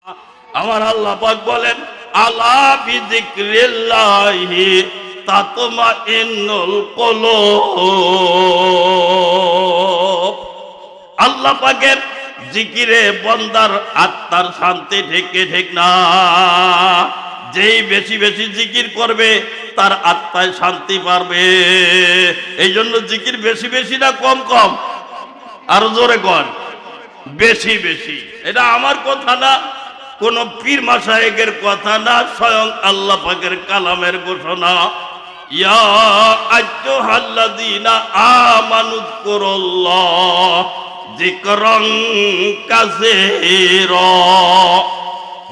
আমার আল্লাহ পাক বলেন আলা বিযিকরিল্লাহি তাতমাইন্নুল কুলুব। আল্লাহ পাকের জিকিরে বান্দার আত্মার শান্তি, ঠিক না? যেই বেশি বেশি জিকির করবে তার আত্মায় শান্তি পাবে। এই জন্য জিকির বেশি বেশি না কম কম? আরো জোরে কর, বেশি বেশি। এটা আমার কথা না, কোন পীর মাশায়েখের কথা না, স্বয়ং আল্লাহ পাকের কালামের ঘোষণা। ইয়া আইয়ুহাল্লাযীনা আমানুযকুরুল্লাহ যিকরান কাসীরা।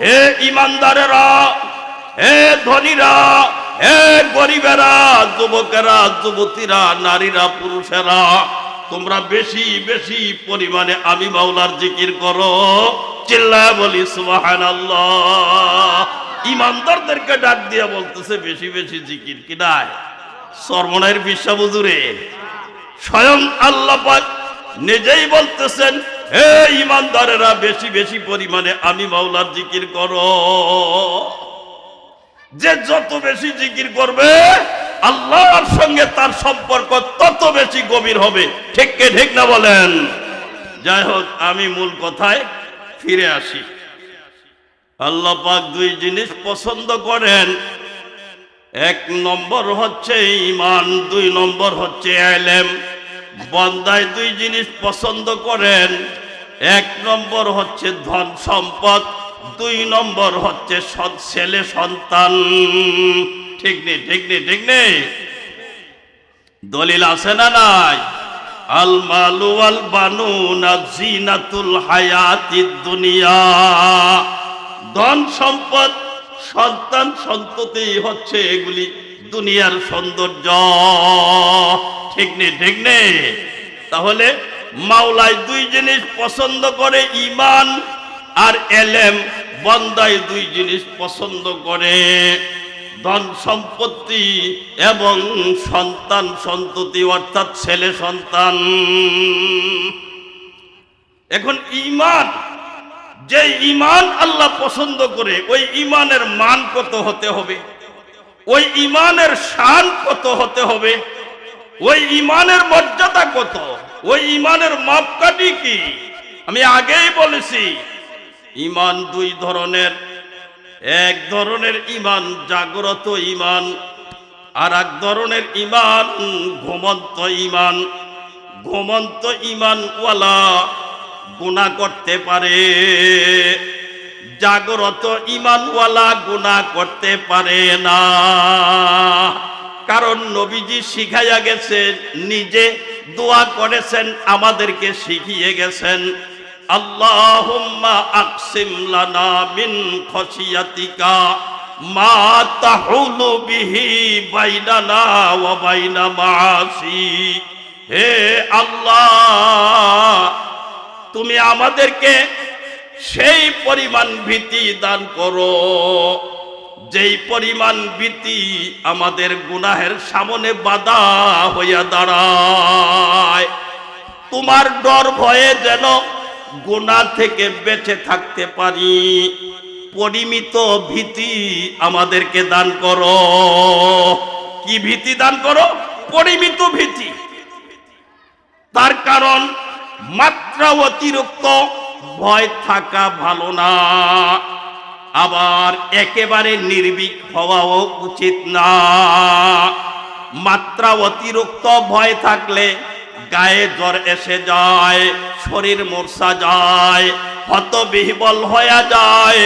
হে ঈমানদারেরা, হে ধনীরা, হে গরিবেরা, যুবকেরা, যুবতীরা, নারীরা, পুরুষেরা, তোমরা বেশি বেশি পরিমাণে আমি মাওলার জিকির করো। চিল্লায় বলি সুবহানাল্লাহ। ঈমানদারদেরকে ডাক দিয়ে বলতেছে বেশি বেশি জিকির। কি নাই সরমনের বিশ্বাস হুজুরে? স্বয়ং আল্লাহ পাক নিজেই বলতেছেন হে ঈমানদারেরা বেশি বেশি পরিমাণে আমি মাওলার জিকির করো। যে যত বেশি জিকির করবে আল্লাহর সঙ্গে তার সম্পর্ক তত বেশি গভীর হবে। ঠিক না বলেন? যাই হোক, আমি মূল কথায় ফিরে আসি। আল্লাহ পাক দুই জিনিস পছন্দ করেন। এক নম্বর হচ্ছে ঈমান, দুই নম্বর হচ্ছে ইলম। বান্দায় দুই জিনিস পছন্দ করেন। এক নম্বর হচ্ছে ধন সম্পদ, দুই নম্বর হচ্ছে সৎ ছেলে সন্তান। ঠিক নেই? দলিল আছে না নাই? আল মালু ওয়াল বানুনা জিনাতুল হায়াতিদ দুনিয়া। ধন সম্পদ, সন্তান সন্ততি হচ্ছে এগুলি দুনিয়ার সৌন্দর্য। ঠিক নেই? তাহলে মাওলায় দুই জিনিস পছন্দ করে, ঈমান আর ইলম। বান্দায় দুই জিনিস পছন্দ করে, ধন সম্পত্তি এবং সন্তান সন্ততি, অর্থাৎ ছেলে সন্তান। এখন ঈমান, যে ঈমান আল্লাহ পছন্দ করে, ওই ঈমানের মান কত হতে হবে, ওই ঈমানের শান কত হতে হবে, ওই ঈমানের মর্যাদা কত, ওই ঈমানের মাপকাঠি কি? আমি আগেই বলেছি ঈমান দুই ধরনের। এক ধরনের ঈমান জাগ্রত ঈমান, আর এক ধরনের ঈমান ঘুমন্ত ঈমান। ঘুমন্ত ঈমানওয়ালা গুনাহ করতে পারে, জাগ্রত ঈমানওয়ালা গুনাহ করতে পারে না। কারণ নবীজি শিখাইয়া গেছেন, নিজে দোয়া করেছেন, আমাদেরকে শিখিয়ে গেছেন, আল্লাহুম্মা আকসিম লানা মিন খশিয়াতিকা মা তাহুলু বিহি বাইনানা ওয়া বাইনা মাআসিক। হে আল্লাহ, তুমি আমাদেরকে সেই পরিমাণ ভীতি দান করো, যেই পরিমাণ ভীতি আমাদের গুনাহের সামনে বাধা হইয়া দাঁড়ায়। তোমার ডর ভয়ে যেন গুনাহ থেকে বেঁচে থাকতে পারি, পরিমিত ভীতি আমাদেরকে দান করো। কি ভীতি দান করো? পরিমিত ভীতি। তার কারণ মাত্রা অতিরিক্ত ভয় থাকা ভালো না, আবার একেবারে নির্ভীক হওয়াও উচিত না। মাত্রা অতিরিক্ত ভয় থাকলে গায়ে জ্বর এসে যায়, শরীর মূর্ছা যায়, হতবিহ্বল হয়ে যায়,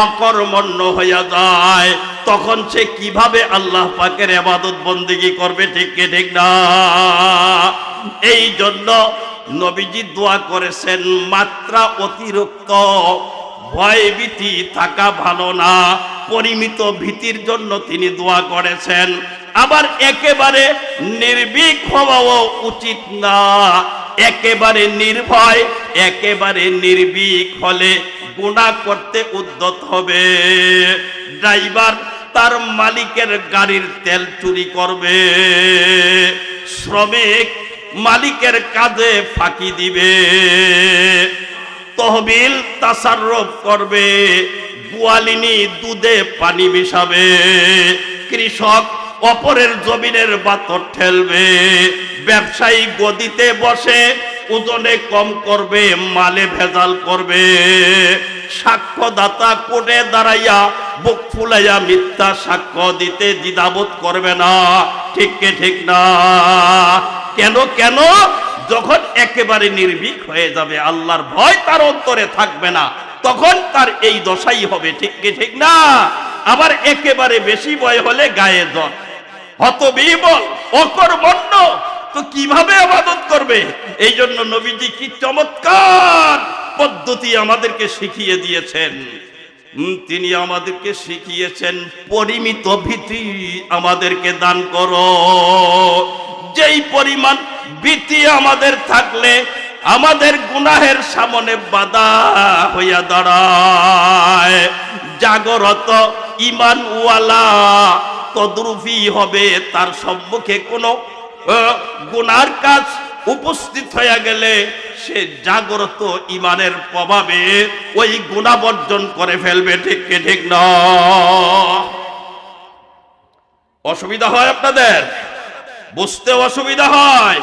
অকর্মণ্য হয়ে যায়। তখন সে কিভাবে আল্লাহ পাকের ইবাদত বন্দেগী করবে? ঠিক না? এই জন্য নবীজি দোয়া করেছেন, মাত্রা অতিরিক্ত ভয় ভীতি থাকা ভালো না, পরিমিত ভীতির জন্য তিনি দোয়া করেছেন। আবার একেবারে নির্ভীক হওয়াও উচিত না। একেবারে নির্ভয়, একেবারে নির্ভীক হলে গুনাহ করতে উদ্যত হবে। ড্রাইভার তার মালিকের গাড়ির তেল চুরি করবে, শ্রমিক মালিকের কাজে ফাঁকি দিবে, তহবিল তাসাররুফ করবে, গোয়ালিনী দুধে পানি মিশাবে, কৃষক অপরের জমিনের বাতর ঠেলবে, ব্যবসায়ী গদিতে বসে ওজনে কম করবে, মালে ভেজাল করবে, সাক্ষ্যদাতা কোর্টে দাঁড়াইয়া বুক ফুলাইয়া মিথ্যা সাক্ষ্য দিতে দ্বিধাবোধ করবে না। ঠিক কি ঠিক না? কেন কেন? যখন একেবারে নির্ভীক হয়ে যাবে, আল্লাহর ভয় তার অন্তরে থাকবে না, তখন তার এই দশাই হবে। ঠিক কি ঠিক না? আবার একেবারে বেশি ভয় হলে গায়ে জ্বর, হতবিহ্বল, অকর্মণ্য, তো কিভাবে ইবাদত করবে? এই জন্য নবীজি কি চমৎকার পদ্ধতি আমাদেরকে শিখিয়ে দিয়েছেন। তিনি আমাদেরকে শিখিয়েছেন পরিমিত ভীতি আমাদেরকে দান করো। যেই পরিমাণ ভীতি আমাদের থাকলে আমাদের গুনাহের সামনে বাধা হইয়া দাঁড়ায়, জাগরত ঈমানওয়ালা তদ্রুপি হবে, তার সম্মুখে কোনো গুনার কাজ উপস্থিত হয়ে গেলে সে জাগ্রত ঈমানের প্রভাবে ওই গুনাহ বর্জন করে ফেলবে। ঠিক কি ঠিক না? অসুবিধা হয় আপনাদের? বুঝতে অসুবিধা হয়?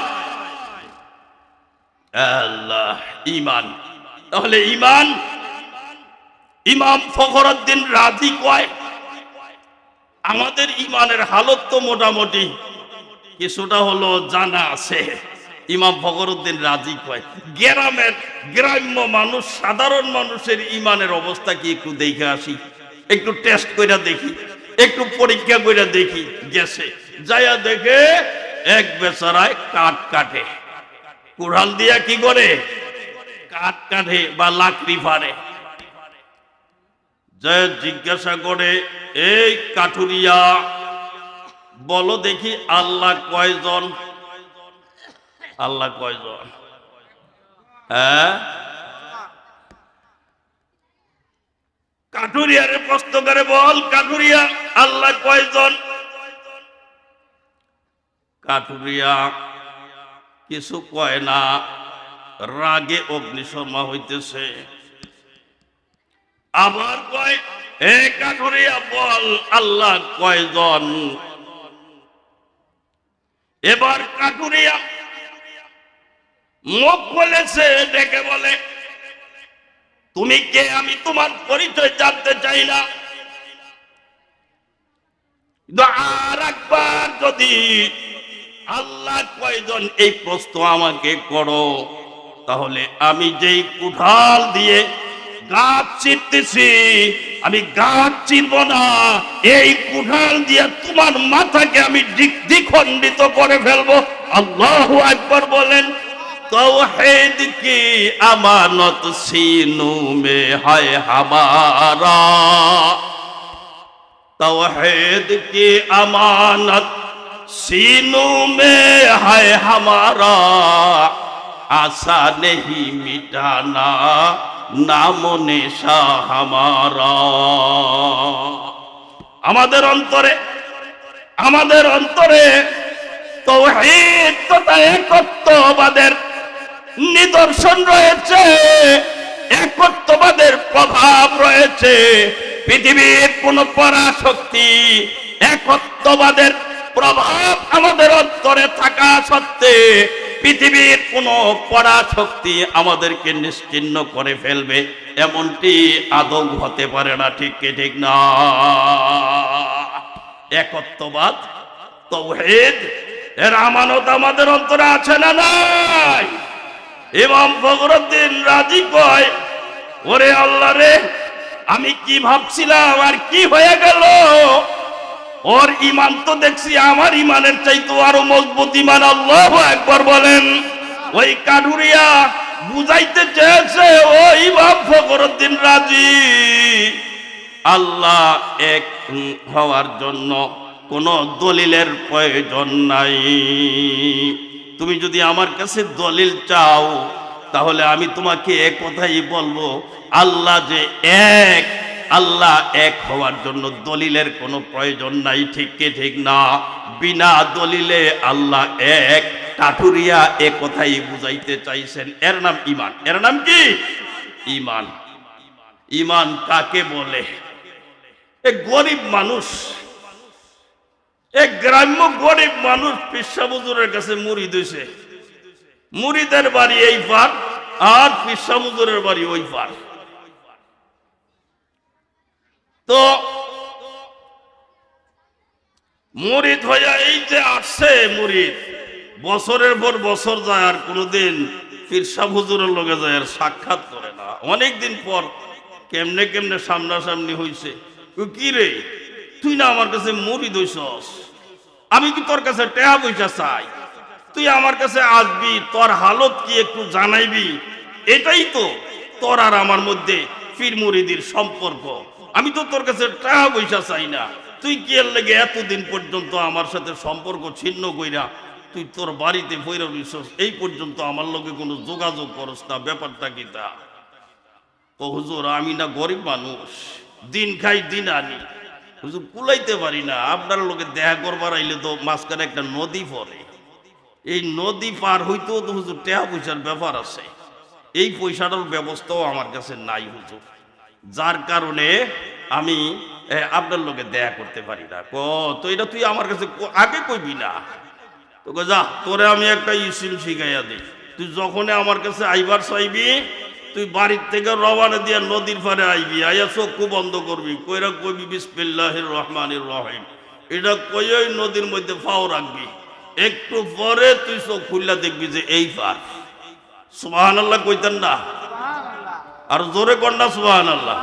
আল্লাহ, ঈমান। তাহলে ঈমান, ইমাম ফখরুদ্দিন রাজি কয় আমাদের ঈমানের হালত তো মোটামুটি কিছুটা হলো জানা আছে। ইমাম ফখরুদ্দিন রাজি কয় গ্রাম্য মানুষ, সাধারণ মানুষের ঈমানের অবস্থা কি একটু দেখে আসি, একটু টেস্ট কইরা দেখি, একটু পরীক্ষা কইরা দেখি। গেছে, যাইয়া দেখে এক বেচারায় কাঠ কাটে, কুড়াল দিয়া কি করে কাঠ কাটে বা লাকড়ি ফাড়ে। জয় জিজ্ঞাসা করে, এই কাঠুরিয়া বলো দেখি আল্লাহ কয়জন? আল্লাহ কয়জন? হ্যাঁ, কাঠুরিয়ারে প্রশ্ন করে, বল কাঠুরিয়া আল্লাহ কয়জন? কাঠুরিয়া কিছু কয় না, রাগে অগ্নিশর্মা হইতেছে। আবার কয়, হে কাঠুরিয়া বল আল্লাহ কয়জন? এবার কাঠুরিয়া মুখ বলেছে, ডেকে বলে, তুমি কে? আমি তোমার পরিচয় জানতে চাই না। আর একবার যদি আল্লাহ কয়জন এই প্রশ্ন আমাকে করো, তাহলে আমি যেই কুঠাল দিয়ে গাছ চিরতেছি, আমি গাছ চিরব না, এই কুঠাল দিয়ে তোমার মাথাকে আমি দ্বিখণ্ডিত করে ফেলবো। আল্লাহু আকবার বলেন। तौहीद की अमानत सीनों में है हमारा, तौहीद की अमानत सीनों में है हमारा, आशा नहीं मिटाना नामो निशा हमारा। আমাদের অন্তরে তাওহীদ তথা একত্ববাদের নিদর্শন রয়েছে, একত্ববাদের প্রভাব রয়েছে। পৃথিবীর কোন পরাশক্তি একত্ববাদের প্রভাব আমাদের অন্তরে থাকা সত্ত্বে পৃথিবীর কোন পরাশক্তি আমাদেরকে নিশ্চিহ্ন করে ফেলবে এমনটি আদৌ হতে পারে না। ঠিক কি ঠিক না? একত্ববাদ, তাওহীদ এর আমানত আমাদের অন্তরে আছে না নাই? ইমাম ফখরুদ্দিন রাজি কয়, ওরে আল্লাহ রে, আমি কি ভাবছিলাম আর কি হয়ে গেল? ওর ঈমান তো দেখছি আমার ঈমানের চাইতে আরো মজবুত ঈমান। আল্লাহু আকবার বলেন। ওই কাঠুরিয়া বুঝাইতে চেয়েছে ও ইমাম ফখরুদ্দিন রাজি, আল্লাহ এক হওয়ার জন্য কোন দলিলের প্রয়োজন নাই। তুমি যদি আমার কাছে দলিল চাও তাহলে আমি তোমাকে এক কথাই বলবো, আল্লাহ যে এক, আল্লাহ এক হওয়ার জন্য দলিলের কোনো প্রয়োজন নাই। ঠিক কি ঠিক না? বিনা দলিলে আল্লাহ এক। কাঠুরিয়া এক কথাই বুঝাইতে চাইছেন। এর নাম ঈমান। এর নাম কি? ইমান। ইমান কাকে বলে? এক গরিব মানুষ, এক গ্রাম্য গরিব মানুষ পীর সাহেব হুজুরের কাছে মুরিদ হইছে। মুরিদের বাড়ি এই পার আর পীর সাহেব হুজুরের বাড়ি ওই পার। তো মুরিদ হইয়া এই যে আসছে, মুরিদ বছরের পর বছর যায় আর কোনোদিন পীর সাহেব হুজুরের লগে যায় আর সাক্ষাৎ করে না। অনেকদিন পর কেমনে কেমনে সামনাসামনি হইছে। কি রে, তুই না আমার কাছে মুরিদ হইছস, আমি কি তোর কাছে টেহা পয়সা চাই? তুই আমার কাছে আসবি, তোর হালত কি একটু জানাইবি। এটাই তো তোর আর আমার মধ্যে পীর মুরিদির সম্পর্ক। আমি তো তোর কাছে টেহা পয়সা চাই না। তুই কি এর লেগে এতদিন পর্যন্ত আমার সাথে সম্পর্ক ছিন্ন কইরা তুই তোর বাড়িতে বইরা রইছস, এই পর্যন্ত আমার লগে কোনো যোগাযোগ করস না, ব্যাপারটা কি তা? ও হুজুর, আমি না গরিব মানুষ, দিন খাই দিন আনি, হুজুর কুলাইতে পারি না। আপনার লোকে দেখা করবার আইলে তো মাঝখানে একটা নদী পড়ে, এই নদী পার হইতেও তো হুজুর টেহা পয়সার ব্যাপার আছে। এই পয়সাটার ব্যবস্থাও আমার কাছে নাই হুজুর, যার কারণে আমি আপনার লোকে দেখা করতে পারি না। তো এটা তুই আমার কাছে আগে কইবি না? তো যা, তোরে আমি একটা ইসিম শিখাইয়া দিই। তুই যখন আমার কাছে আইবার চাইবি, তুই বাড়ির থেকে রওনা দিয়া নদীর পারে আইবি, আইয়া চক্ষু বন্ধ করবি, কইরা কইবি বিসমিল্লাহির রহমানির রহিম। এটা কইই নদীর মধ্যে পাও রাখবি। একটু পরে তুই চোখ খুললা দেখবি যে এই পার। সুবহানাল্লাহ কইতেন না? আর জোরে কন্যা সুবহানাল্লাহ।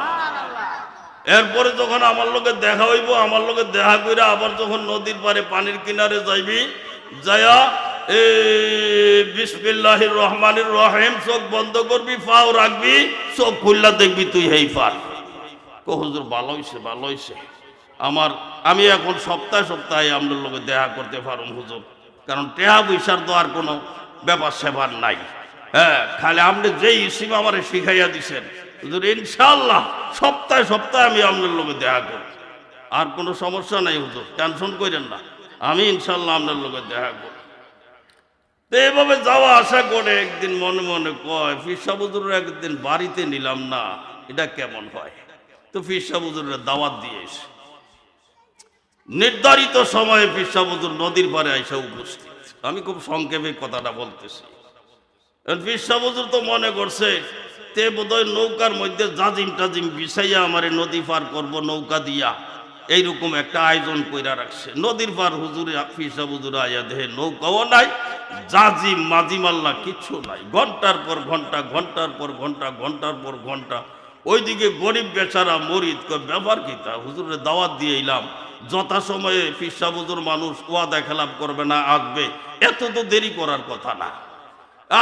এরপরে যখন আমার লোকে দেখা হইব, আমার লোকে দেখা কইরা আবার যখন নদীর পারে পানির কিনারে যাইবি, যায়া বিসমিল্লাহির রহমানির রহিম চোখ বন্ধ করবি, পাও রাখবি, চোখ খুললা দেখবি তুই হেই পার। হুজুর ভালো হইছে, ভালো হইছে। আমি এখন সপ্তাহে সপ্তাহে আপনার লোকে দেখা করতে পারুম হুজুর, কারণ টেহা পয়সার তো আর কোনো ব্যাপার সেবার নাই। হ্যাঁ, খালি আপনি যেই ইসিম আমার শিখাইয়া দিছেন হুজুর, ইনশাআল্লাহ সপ্তাহে সপ্তাহে আমি আপনার লোকে দেখা করব, আর কোনো সমস্যা নাই হুজুর, টেনশন করেন না, আমি ইনশাআল্লাহ আপনার লোকে দেখা করব। তো এভাবে যাওয়া আসা করে একদিন মনে মনে কয়, পীর সাহেব হুজুরের একদিন বাড়িতে নিলাম না, এটা কেমন হয়? তো পীর সাহেব হুজুরের দাওয়াত দিয়েছে। নির্ধারিত সময়ে পীর সাহেব হুজুর নদীর পারে আইসা উপস্থিত। আমি খুব সংক্ষেপে কথাটা বলতেছি। পীর সাহেব হুজুর তো মনে করছে তে বোধহয় নৌকার মধ্যে জাজিম টাজিম বিছাইয়া আমারে নদী পার করবো নৌকা দিয়া, এইরকম একটা আয়োজন কইরা রাখছে। নদীর পার হুজুরে পীর সাহেব হুজুর আইয়া দেহে নৌকাও নাই, জাজিম মাজিমাল্লা কিচ্ছু নাই। ঘন্টার পর ঘন্টা, ঘন্টার পর ঘন্টা, ঘন্টার পর ঘন্টা। ওইদিকে গরিব বেচারা মরিদ কয়, ব্যাপার কি তা? হুজুরের দাওয়াত দিয়ে এলাম, যথা সময়ে পীর সাহেব হুজুর মানুষ ওয়াদা খেলাপ করবে না, আসবে, এত তো দেরি করার কথা না।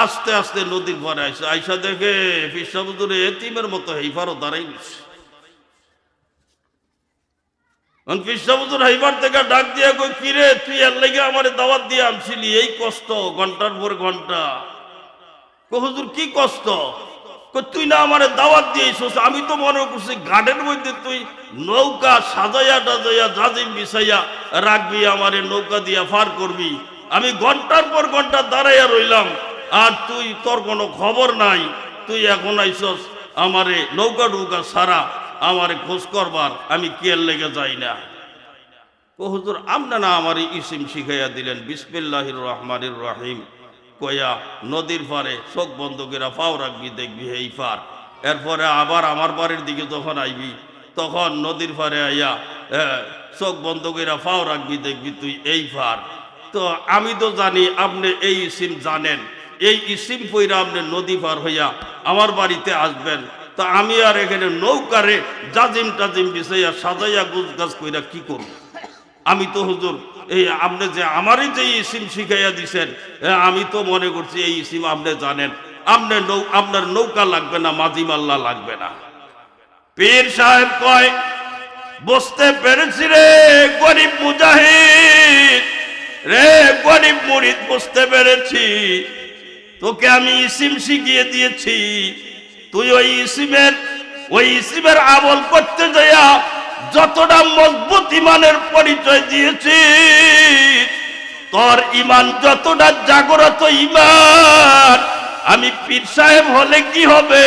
আস্তে আস্তে নদীর পারে আইসা আইসা দেখে পীর সাহেব হুজুর এতিমের মতো হেইফারও দাঁড়াই গেছে। পীর সাহেব হুজুর হেইফার থেকে ডাক দিয়া কই, কিরে তুই এর লেগে আমার দাওয়াত দিয়ে আনছিলি, এই কষ্ট ঘন্টার পর ঘন্টা? হুজুর কি কষ্ট? তুই না আমার দাওয়াত দিয়েছিস, আমি তো মনে করছি ঘাটের মধ্যে তুই নৌকা সাজাইয়া টাজাইয়া জাজিম বিছাইয়া রাখবি, আমার নৌকা দিয়া পার করবি। আমি ঘন্টার পর ঘন্টা দাঁড়াইয়া রইলাম, আর তুই তোর কোনো খবর নাই। তুই এখন আইসস আমারে নৌকা টৌকা সারা আমারে খোঁজ করবার, আমি কি এর লেগে যাই না? হুজুর আপনি না আমার ইসিম শিখাইয়া দিলেন বিসমিল্লাহির রহমানির রহিম কয়া নদীর পারে চোখ বন্ধ করে পাও রাখবি, দেখবি এই পার। এরপরে আবার আমার বাড়ির দিকে যখন আইবি, তখন নদীর পারে আইয়া চোখ বন্ধ করে পাও রাখবি, দেখবি তুই এই পার। তো আমি তো জানি আপনি এই ইসিম জানেন, এই ইসিম পইরা আপনি নদী পার হইয়া আমার বাড়িতে আসবেন। তো আমি আর এখানে নৌকারে জাজিম টাজিম বিছাইয়া সাজাইয়া গুছ গাছ কইরা কি করব? আমি তো হুজুর এই আপনি যে আমারই যে ইসিম শিখাইয়া দিছেন, আমি তো মনে করছি এই ইসিম আপনি জানেন, আপনার নৌকা লাগবে না, মাজিমাল্লা লাগবে না। পীর সাহেব কয়, বুঝতে পেরেছি রে গরিব মুজাহিদ, রে গরিব মুরিদ, বুঝতে পেরেছি। তোকে আমি ইসিম শিখিয়ে দিয়েছি, তুই ওই ইসিমের আমল করতে যাইয়া যতটা মজবুত ইমানের পরিচয় দিয়েছিস, তোর ইমান যতটা জাগ্রত ইমান, আমি পীর সাহেব হলে কি হবে,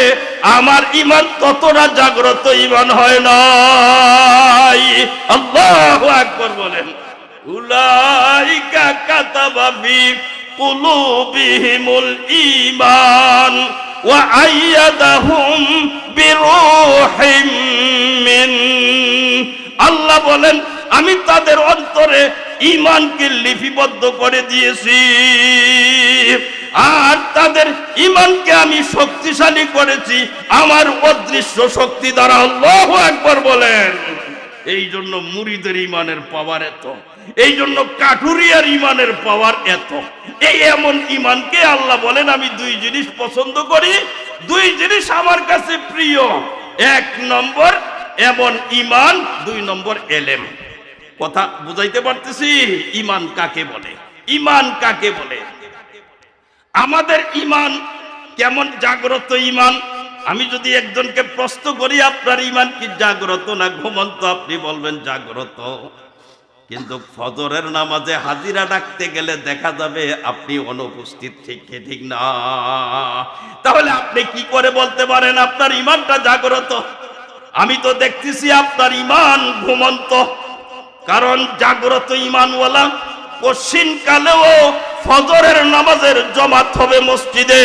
আমার ইমান ততটা জাগ্রত ইমান হয় না। আল্লাহু আকবার বলেন। উলাইকা কাতাবা ফি কুলুবিহিমুল ঈমান ওয়া আইয়াদাহুম বিরূহিম মিন। আল্লাহ বলেন আমি তাদের অন্তরে ঈমানকে লিপিবদ্ধ করে দিয়েছি, আর তাদের ঈমানকে আমি শক্তিশালী করেছি আমার অদৃশ্য শক্তি দ্বারা। আল্লাহু আকবার বলেন। এই জন্য মুরিদের ঈমানের পাওয়ার এত, এই জন্য কাঠুরিয়ার ঈমানের পাওয়ার এত। এই এমন ঈমানকে আল্লাহ বলেন আমি দুই জিনিস পছন্দ করি, দুই জিনিস আমার কাছে প্রিয়। এক নম্বর এমন ঈমান, দুই নম্বর এলেম। কথা বুঝাইতে পারতেছি? ঈমান কাকে বলে, ঈমান কাকে বলে? আমাদের ঈমান কেমন জাগ্রত ঈমান? আমি যদি একজনকে প্রশ্ন করি আপনার ঈমান কি জাগ্রত না ঘুমন্ত, আপনি বলবেন জাগ্রত। কিন্তু ফজরের নামাজে হাজিরা ডাকতে গেলে দেখা যাবে আপনি অনুপস্থিত। ঠিক না? তাহলে আপনি কি করে বলতে পারেন আপনার ঈমানটা জাগ্রত? আমি তো দেখতেছি আপনার ঈমান ঘুমন্ত। কারণ জাগ্রত ঈমানওয়ালা কঠিন কালেও ফজরের নামাজের জামাত হবে মসজিদে,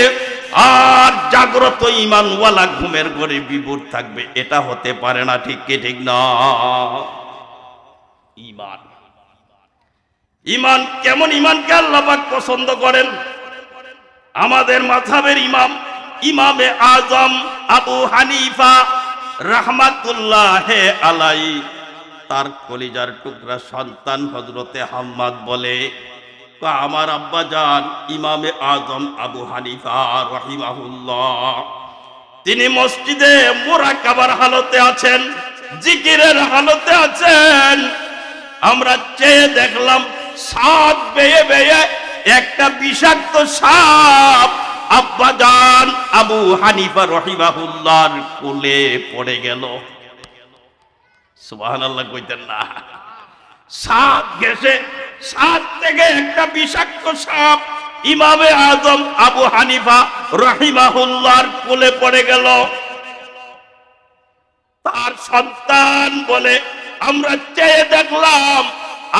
আর জাগ্রত ঈমানওয়ালা ঘুমের ঘরে বিভোর থাকবে। এটা হতে পারে না। ঠিক না? ঈমান, ঈমান কেমন? ঈমানকে আল্লাহ পাক পছন্দ করেন। আমাদের মাযহাবের ইমামে আজম আবু হানিফা রাহমাতুল্লাহি আলাইহি, তার কলিজার টুকরা সন্তান হযরতে হাম্মাদ বলে, আমার আব্বা জান ইমামে আজম আবু হানিফা রাহিমাহুল্লাহ, তিনি মসজিদে মুরাকাবার হালতে আছেন, জিকিরের হালতে আছেন। আমরা চেয়ে দেখলাম সাপ বেয়ে বেয়ে একটা বিষাক্ত সাপ আব্বা জান আবু হানিফা রাহিমাহুল্লাহর কোলে পড়ে গেল। সুবহানাল্লাহ কইতেন না? সাপ গেছে, সাপ থেকে একটা বিষাক্ত সাপ ইমামে আজম আবু হানিফা রাহিমাহুল্লাহর কোলে পড়ে গেল। তার সন্তান বলে আমরা চেয়ে দেখলাম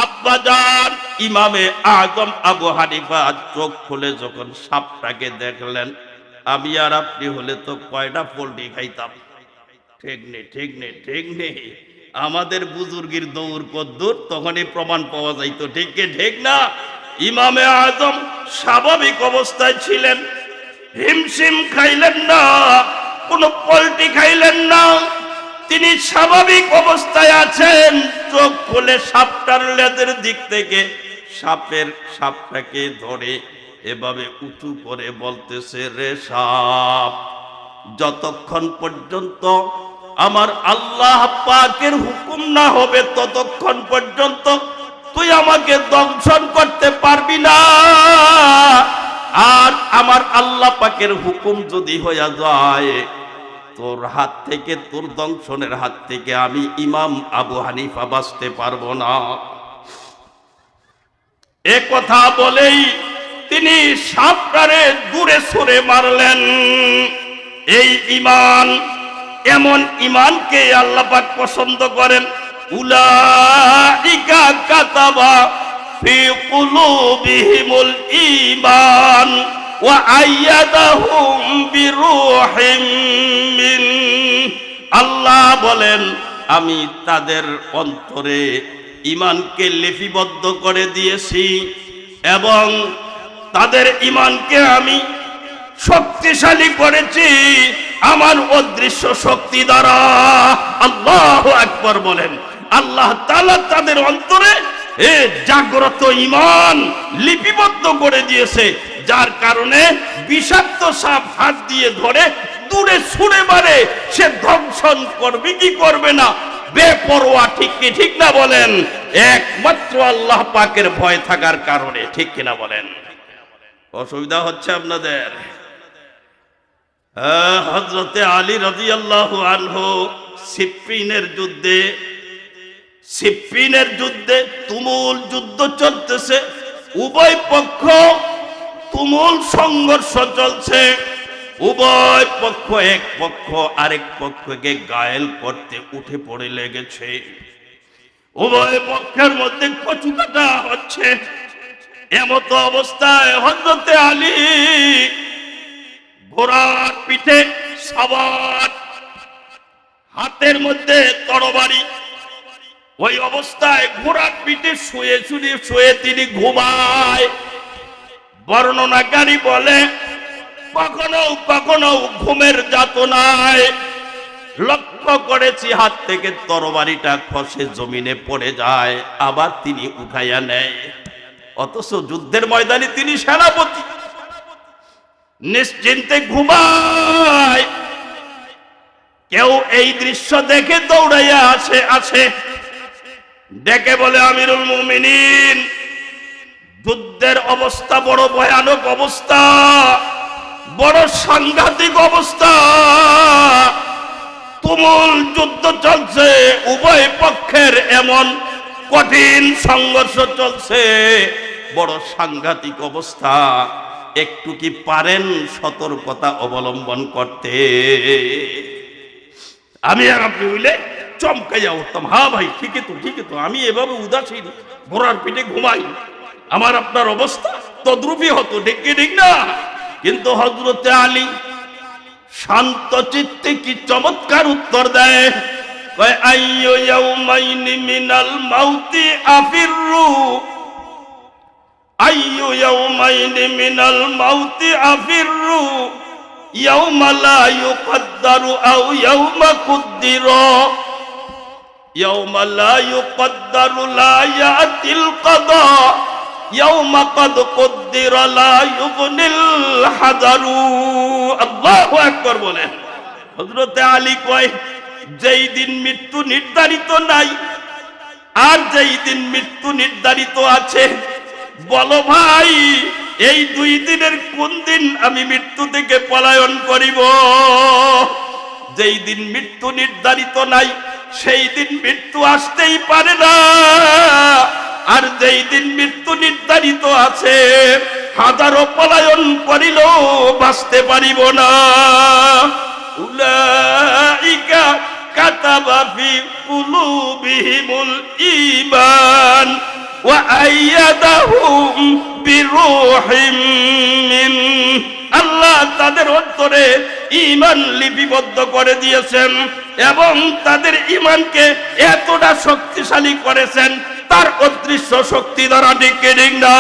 আব্বাজান ইমামে আজম আবু হানিফা চোখ খুলে যখন সাপটাকে দেখলেন, আমি আর আপনি হলে তো কয়টা পোল্ট্রি খাইতাম। ঠিক নেই? আমাদের বুজুর্গের দৌড় কদ্দুর, তখনই প্রমাণ পাওয়া যাইতো। ঠিক না? ইমামে আজম স্বাভাবিক অবস্থায় ছিলেন, হিমশিম খাইলেন না, কোন পোল্ট্রি খাইলেন না, তিনি স্বাভাবিক অবস্থায় আছেন। চোখ খুলে সাপটার লেজের দিক থেকে সাপটাকে ধরে এভাবে উঁচু করে বলতেছে, রে সাপ, যতক্ষণ পর্যন্ত আমার আল্লাহ পাকের হুকুম না হবে ততক্ষণ পর্যন্ত তুই আমাকে দংশন করতে পারবি না। আর আমার আল্লাহ পাকের হুকুম যদি হইয়া যায়, তোর হাত থেকে, তোর দংশনের হাত থেকে আমি ইমাম আবু হানিফা বাঁচতে পারবো না। এ কথা বলেই তিনি সাপটারে দূরে সরে মারলেন। এই ঈমান, এমন ঈমানকে আল্লাহ পাক পছন্দ করেন। উলাইকা কাতাবা ফি কুলুবিহিমুল ঈমান ওয়া আইয়াদাহুম বিরূহিম মিন। আল্লাহ বলেন আমি তাদের অন্তরে ঈমানকে লিপিবদ্ধ করে দিয়েছি এবং তাদের ঈমানকে আমি শক্তিশালী করেছি আমার অদৃশ্য শক্তি দ্বারা। আল্লাহু আকবার বলেন। আল্লাহ তাআলা তাদের অন্তরে জাগ্রত ঈমান লিপিবদ্ধ করে দিয়েছে, যার কারণে বিষাক্ত সাপ হাত দিয়ে ধরে দূরে ছুঁড়ে মারে, সে ধ্বংসন করবে কি করবে না, বেপরোয়া। ঠিক না বলেন? একমাত্র আল্লাহ পাকের ভয় থাকার কারণে। ঠিক কিনা বলেন? অসুবিধা হচ্ছে আপনাদের? হযরতে আলী রাদিয়াল্লাহু আনহু সিফফিনের যুদ্ধে তুমুল যুদ্ধ চলতেছে, উভয় পক্ষ তুমুল সংঘর্ষ চলছে। উভয় পক্ষ এক পক্ষ আরেক পক্ষকে ঘায়েল করতে উঠে পড়ে লেগেছে। উভয় পক্ষের মধ্যে কচুকাটা হচ্ছে। এমত অবস্থায় হযরতে আলী ঘোড়ার পিঠে সওয়ার, হাতের মধ্যে তরবারি। ওই অবস্থায় ঘোড়ার পিঠে শুয়ে তিনি ঘুমায়। বর্ণনাকারী বলে কখনো কখনো ঘুমের যাতনায় লক্ষ্য করেছি হাত থেকে তরবারিটা খসে জমিনে পড়ে যায়, আবার তিনি উঠাইয়া নেয়। অথচ যুদ্ধের ময়দানে তিনি সেনাপতি, নিশ্চিন্তে ঘুমায়। কেউ এই দৃশ্য দেখে দৌড়াইয়া আসে, ডেকে বলে আমিরুল মুমিনিন, যুদ্ধের অবস্থা বড় ভয়ানক অবস্থা, বড় সাংঘাতিক অবস্থা, তুমুল যুদ্ধ চলছে, উভয় পক্ষের এমন কঠিন সংঘর্ষ চলছে, বড় সাংঘাতিক অবস্থা, একটু কি পারেন সতর্কতা অবলম্বন করতে? আমি আর আপনি হইলে চমকাইয়া উঠতাম, হ্যাঁ ভাই ঠিকই তো, আমি এভাবে উদাসীন ঘোড়ার পিঠে ঘুমাই, আমার আপনার অবস্থা তদ্রূপই হতো, ঠিক না? কিন্তু হযরতে আলী শান্ত চিত্তে কি চমৎকার উত্তর দেয়, কয় আইয়ু ইয়াউমাইনি মিনাল মাউতি আফিরু, আইয়ু ইয়াউমাইনি মিনাল মাউতি আফিরু, ইয়াউমা লা ইউকদ্দারু আও ইয়াউমা কুদ্দিরা, ইয়াউমা লা ইউকদ্দারু লা ইয়াতিল কাদা, ইয়াউমা কদ কুদ্দিরা লা ইউগনিল হাদারু। আল্লাহু আকবার বলেন। হযরতে আলী কয় যেই দিন মৃত্যু নির্ধারিত নাই আর যেই দিন মৃত্যু নির্ধারিত আছে, বলো ভাই এই দুই দিনের কোন দিন আমি মৃত্যু থেকে পলায়ন করিব? যেই দিন মৃত্যু নির্ধারিত নাই সেই দিন মৃত্যু আসতেই পারে না, আর যেই দিন মৃত্যু নির্ধারিত আছে হাজারো পলায়ন করিলেও বাঁচতে পারিব না। উলাইকা কাতাবা ফি কুলুবিহিমুল ঈমান ওয়া আইয়াদাহুম বিরূহিম মিন, আল্লাহ তাদের অন্তরে ঈমান লিপিবদ্ধ করে দিয়েছেন এবং তাদের ঈমানকে এতটা শক্তিশালী করেছেন তার অদৃশ্য শক্তি দ্বারা, ঠিক না?